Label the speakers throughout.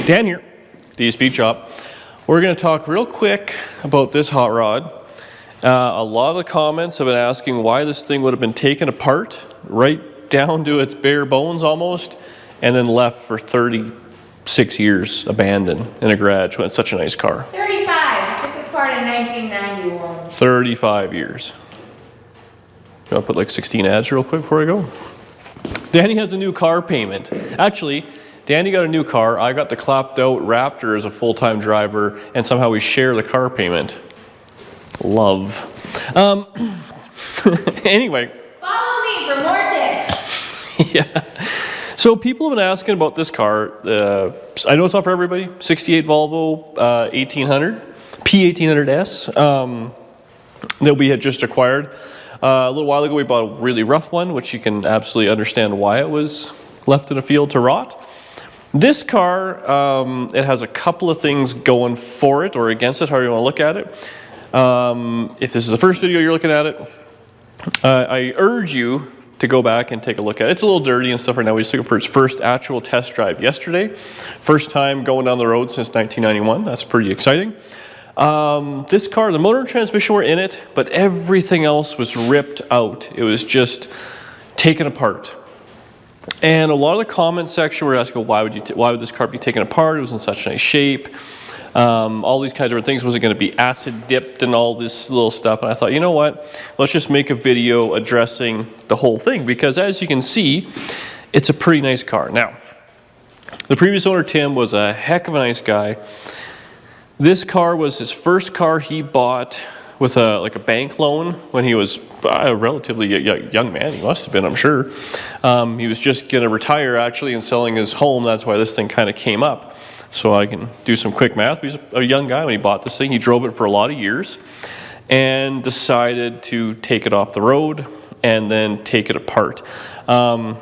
Speaker 1: Dan here, the Speed Shop. We're going to talk real quick about this hot rod. A lot of the comments have been asking why this thing would have been taken apart right down to its bare bones almost, and then left for 36 years abandoned in a garage when it's such a nice car.
Speaker 2: 35. Took it apart in 1991.
Speaker 1: 35 years. You want to put like 16 ads real quick before I go? Danny has a new car payment. Actually, Danny got a new car. I got the clapped out Raptor as a full-time driver, and somehow we share the car payment. Love. Anyway.
Speaker 2: Follow me for more tips.
Speaker 1: Yeah. So people have been asking about this car. I know it's not for everybody. 68 Volvo 1800, P1800S that we had just acquired. A little while ago we bought a really rough one, which you can absolutely understand why it was left in a field to rot. This car, it has a couple of things going for it or against it, however you want to look at it. If this is the first video you're looking at it, I urge you to go back and take a look at it. It's a little dirty and stuff right now. We just took it for its first actual test drive yesterday. First time going down the road since 1991. That's pretty exciting. This car, the motor and transmission were in it, but everything else was ripped out. It was just taken apart. And a lot of the comment section were asking, why would this car be taken apart? It was in such nice shape. All these kinds of things. Was it going to be acid dipped and all this little stuff? And I thought, you know what? Let's just make a video addressing the whole thing, because as you can see, it's a pretty nice car. Now, the previous owner, Tim, was a heck of a nice guy. This car was his first car he bought with a bank loan when he was a relatively young man. He must have been, I'm sure. He was just going to retire, actually, and selling his home. That's why this thing kind of came up. So I can do some quick math. He was a young guy when he bought this thing. He drove it for a lot of years and decided to take it off the road and then take it apart. I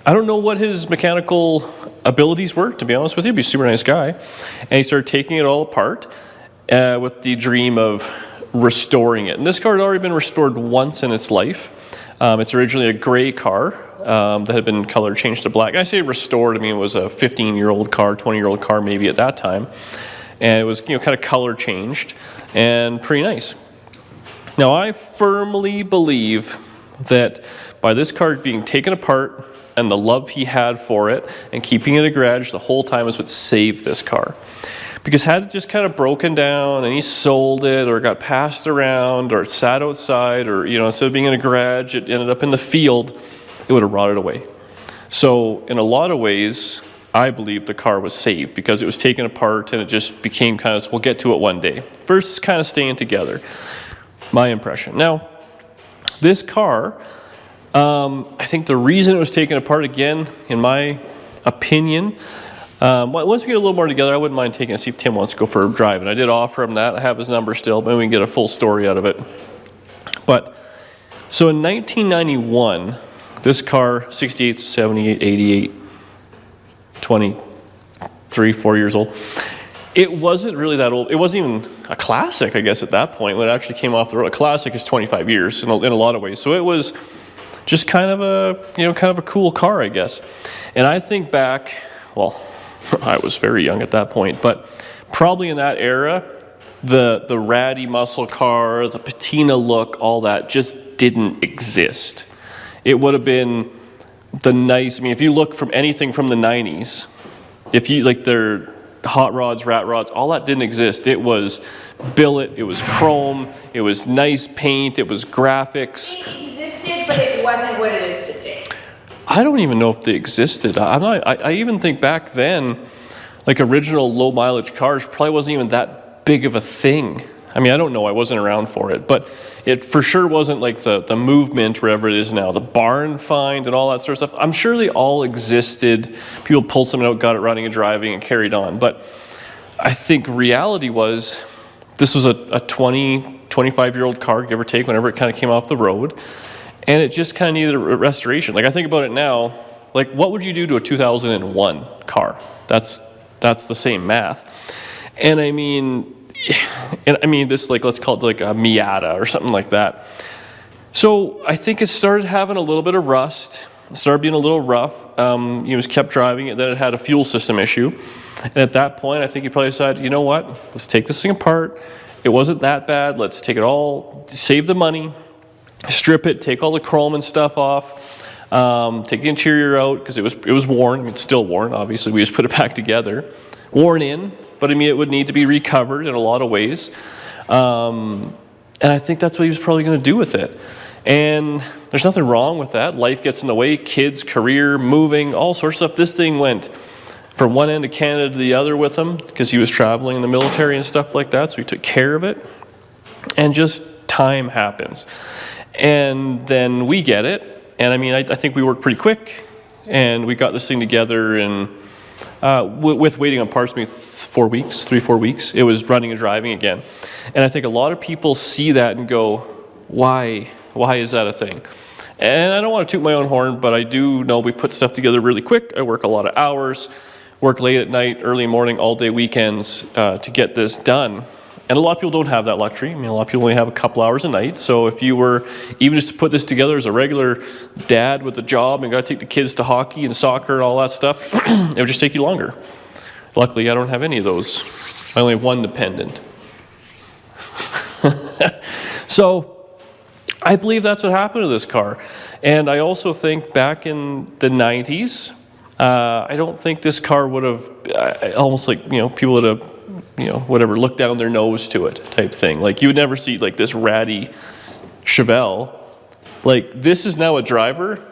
Speaker 1: don't know what his mechanical abilities were, to be honest with you. He's a super nice guy. And he started taking it all apart with the dream of restoring it. And this car had already been restored once in its life. It's originally a gray car that had been color changed to black. I say restored, I mean it was a 15-year-old car, 20-year-old car maybe at that time. And it was, kind of color changed and pretty nice. Now I firmly believe that by this car being taken apart and the love he had for it and keeping it in a garage the whole time is what saved this car. Because had it just kind of broken down and he sold it or got passed around or it sat outside or, instead of being in a garage, it ended up in the field, it would have rotted away. So in a lot of ways, I believe the car was saved because it was taken apart and it just became kind of, we'll get to it one day. Versus kind of staying together, my impression. Now, this car, I think the reason it was taken apart, again, in my opinion, once we get a little more together, I wouldn't mind taking it, see if Tim wants to go for a drive. And I did offer him that. I have his number still, but we can get a full story out of it. But, so in 1991, this car, 68, 78, 88, 23, 4 years old, it wasn't really that old. It wasn't even a classic, I guess, at that point, when it actually came off the road. A classic is 25 years in a lot of ways. So it was just kind of a cool car, I guess. And I think back, well, I was very young at that point, but probably in that era, the ratty muscle car, the patina look, all that just didn't exist. It would have been the nice, if you look from anything from the 90s, if you like their hot rods, rat rods, all that didn't exist. It was billet, it was chrome, it was nice paint, it was graphics.
Speaker 2: It existed, but it wasn't what it is today.
Speaker 1: I don't even know if they existed. I even think back then, like original low mileage cars probably wasn't even that big of a thing. I don't know, I wasn't around for it, but it for sure wasn't like the movement wherever it is now, the barn find and all that sort of stuff. I'm sure they all existed. People pulled something out, got it running and driving and carried on. But I think reality was this was a 25-year-old car, give or take, whenever it kind of came off the road. And it just kind of needed a restoration. Like I think about it now, like what would you do to a 2001 car? That's the same math. And this, like, let's call it like a Miata or something like that. So I think it started having a little bit of rust. started being a little rough. He was kept driving it. Then it had a fuel system issue. And at that point, I think he probably decided, you know what, let's take this thing apart. It wasn't that bad. Let's take it all, save the money, strip it, take all the chrome and stuff off, take the interior out because it was worn. I mean, it's still worn, obviously. We just put it back together. Worn in, but I mean, it would need to be recovered in a lot of ways. And I think that's what he was probably going to do with it. And there's nothing wrong with that. Life gets in the way, kids, career, moving, all sorts of stuff. This thing went from one end of Canada to the other with him because he was traveling in the military and stuff like that, so he took care of it. And just time happens. And then we get it. And I mean, I think we worked pretty quick. And we got this thing together and with waiting on parts, maybe 4 weeks, 3-4 weeks, it was running and driving again. And I think a lot of people see that and go, why is that a thing? And I don't want to toot my own horn, but I do know we put stuff together really quick. I work a lot of hours, work late at night, early morning, all day weekends to get this done. And a lot of people don't have that luxury. I mean, a lot of people only have a couple hours a night. So if you were even just to put this together as a regular dad with a job and got to take the kids to hockey and soccer and all that stuff, it would just take you longer. Luckily, I don't have any of those. I only have one dependent. So I believe that's what happened to this car. And I also think back in the 90s, I don't think this car would have, almost like, people would have, looked down their nose to it type thing. Like, you would never see, like, this ratty Chevelle. Like, this is now a driver.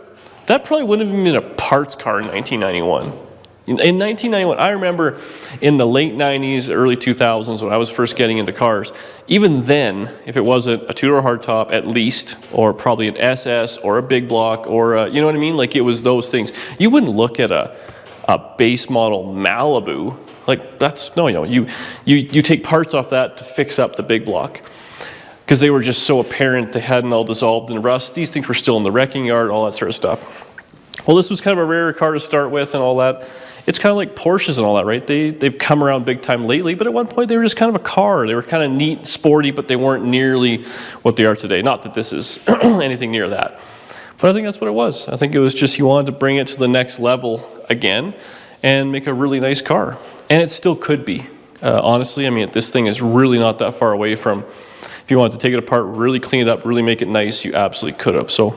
Speaker 1: That probably wouldn't have been a parts car in 1991. In 1991, I remember in the late 90s, early 2000s, when I was first getting into cars, even then, if it wasn't a two-door hardtop at least, or probably an SS, or a big block, or you know what I mean? Like, it was those things. You wouldn't look at a base model Malibu. Like, that's, no, you take parts off that to fix up the big block. Because they were just so apparent, they hadn't all dissolved in rust. These things were still in the wrecking yard, all that sort of stuff. Well, this was kind of a rare car to start with and all that. It's kind of like Porsches and all that, right? They've come around big time lately, but at one point they were just kind of a car. They were kind of neat, sporty, but they weren't nearly what they are today. Not that this is anything near that. But I think that's what it was. I think it was just you wanted to bring it to the next level again and make a really nice car. And it still could be. Honestly, I mean, this thing is really not that far away from, if you wanted to take it apart, really clean it up, really make it nice, you absolutely could have. So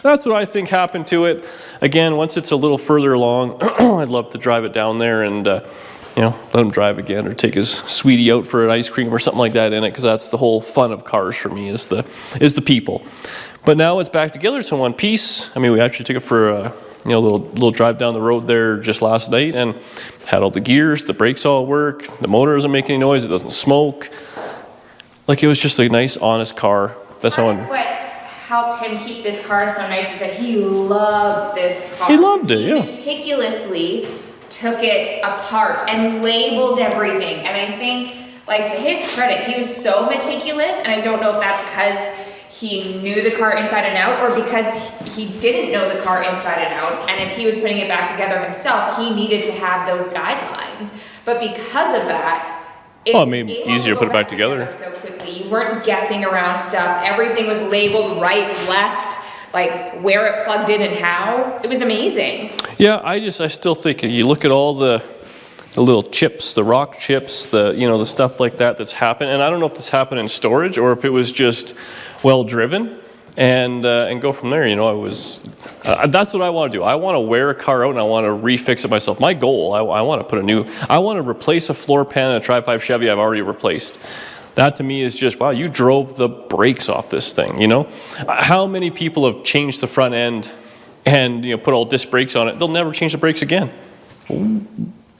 Speaker 1: that's what I think happened to it. Again, once it's a little further along, I'd love to drive it down there and, let him drive again or take his sweetie out for an ice cream or something like that in it, because that's the whole fun of cars for me is the people. But now it's back together. It's in one piece. I mean, we actually took it for a little drive down the road there just last night and had all the gears, the brakes all work, the motor doesn't make any noise, it doesn't smoke. Like, it was just a nice, honest car. That's how
Speaker 2: What helped him keep this car so nice is that he loved this car.
Speaker 1: He loved it, yeah.
Speaker 2: He meticulously took it apart and labeled everything. And I think, like, to his credit, he was so meticulous, and I don't know if that's because he knew the car inside and out or because he didn't know the car inside and out. And if he was putting it back together himself, he needed to have those guidelines. But because of that,
Speaker 1: easier to put it back together
Speaker 2: so quickly. You weren't guessing around stuff. Everything was labeled right, left, like where it plugged in and how. It was amazing.
Speaker 1: Yeah, I still think you look at all the little chips, the rock chips, the stuff like that that's happened. And I don't know if this happened in storage or if it was just well driven, and go from there. That's what I want to do. I want to wear a car out and I want to refix it myself. My goal, I want to I want to replace a floor pan in a Tri-5 Chevy I've already replaced. That to me is just, wow, you drove the brakes off this thing, How many people have changed the front end and, put all disc brakes on it? They'll never change the brakes again.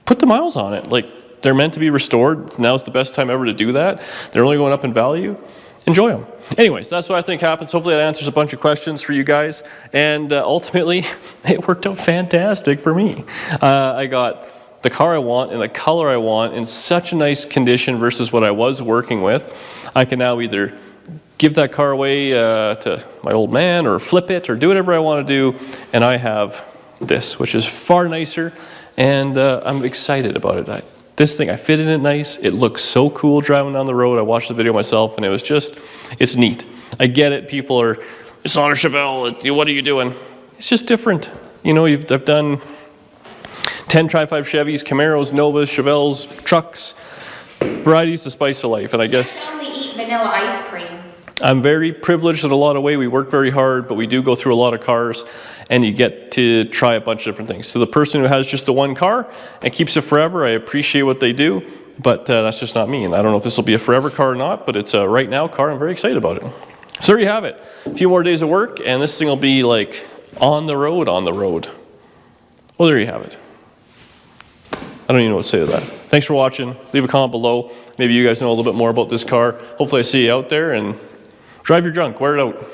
Speaker 1: Put the miles on it. Like, they're meant to be restored. Now's the best time ever to do that. They're only going up in value. Enjoy them. Anyways, that's what I think happens. Hopefully that answers a bunch of questions for you guys. And ultimately, it worked out fantastic for me. I got the car I want in the color I want in such a nice condition versus what I was working with. I can now either give that car away to my old man or flip it or do whatever I want to do. And I have this, which is far nicer. And I'm excited about it. This thing, I fit in it nice. It looks so cool driving down the road. I watched the video myself, and it's neat. I get it. People are, it's not a Chevelle. What are you doing? it's just different. You know, I've done 10 Tri-5 Chevys, Camaros, Novas, Chevelles, trucks, varieties to spice of life. And I guess
Speaker 2: I only eat vanilla ice cream.
Speaker 1: I'm very privileged in a lot of ways. We work very hard, but we do go through a lot of cars, and you get to try a bunch of different things. So the person who has just the one car and keeps it forever, I appreciate what they do, but that's just not me. And I don't know if this will be a forever car or not, but it's a right now car. I'm very excited about it. So there you have it. A few more days of work, and this thing will be like on the road. Well, there you have it. I don't even know what to say to that. Thanks for watching. Leave a comment below. Maybe you guys know a little bit more about this car. Hopefully I see you out there, and drive your junk. Wear it out.